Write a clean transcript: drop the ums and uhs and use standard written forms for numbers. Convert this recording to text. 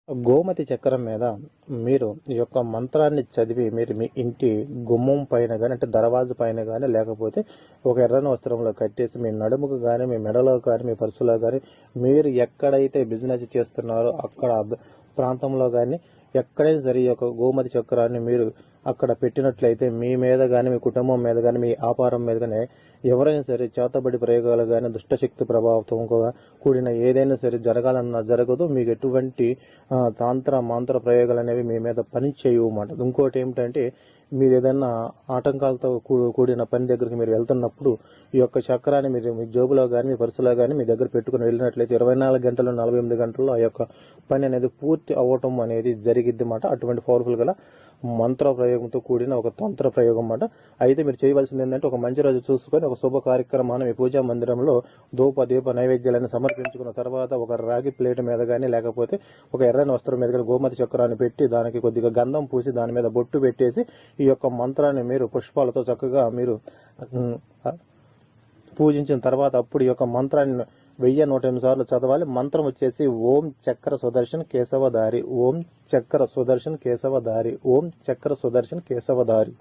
గోమతి చక్రం మీద మీరు ఈ యొక్క మంత్రాన్ని చదివి మీరు మీ ఇంటి గుమ్మం పైన కానీ అంటే దర్వాజు పైన కానీ లేకపోతే ఒక ఎర్రని వస్త్రంలో కట్టేసి మీ నడుముకు కానీ మీ మెడలో కానీ మీ పర్సులో కానీ మీరు ఎక్కడైతే బిజినెస్ చేస్తున్నారో అక్కడ ప్రాంతంలో కానీ ఎక్కడైనా సరే ఈ యొక్క గోమతి చక్రాన్ని మీరు అక్కడ పెట్టినట్లయితే మీ మీద కానీ మీ కుటుంబం మీద కానీ మీ వ్యాపారం మీద కానీ ఎవరైనా సరే చేతబడి ప్రయోగాలు కానీ దుష్టశక్తి ప్రభావంతో కూడిన ఏదైనా సరే జరగాలన్నా జరగదు. మీకు ఎటువంటి మంత్ర ప్రయోగాలు అనేవి మీ మీద పని చేయవన్నమాట. ఇంకోటి ఏమిటంటే మీరు ఏదైనా ఆటంకాలతో కూడిన పని దగ్గరికి మీరు వెళ్తున్నప్పుడు ఈ యొక్క చక్రాన్ని మీరు మీ జోబులో కానీ మీ పర్సులో కానీ మీ దగ్గర పెట్టుకుని వెళ్ళినట్లయితే 24 గంటలు 48 గంటల్లో ఆ యొక్క పని అనేది పూర్తి అవ్వటం అనేది జరిగిద్ది అన్నమాట. అటువంటి పవర్ఫుల్ గల మంత్ర ప్రయోగంతో కూడిన ఒక తంత్ర ప్రయోగం అన్నమాట. అయితే మీరు చేయవలసింది ఏంటంటే ఒక మంచి రోజు చూసుకొని ఒక శుభ కార్యక్రమాన్ని మీ పూజా మందిరంలో ధూప దీప నైవేద్యాలను సమర్పించుకున్న తర్వాత ఒక రాగి ప్లేట్ మీద కానీ లేకపోతే ఒక ఎర్రని వస్త్రం మీద కానీ గోమతి చక్రాన్ని పెట్టి దానికి కొద్దిగా గంధం పూసి దాని మీద బొట్టు పెట్టేసి ఈ యొక్క మంత్రాన్ని మీరు పుష్పాలతో చక్కగా మీరు పూజించిన తర్వాత అప్పుడు ఈ యొక్క మంత్రాన్ని 1108 సార్లు చదవాలి. మంత్రం వచ్చేసి ఓం చక్ర సుదర్శన్ కేశవధారి, ఓం చక్ర సుదర్శన్ కేశవధారి, ఓం చక్ర సుదర్శన్ కేశవధారి.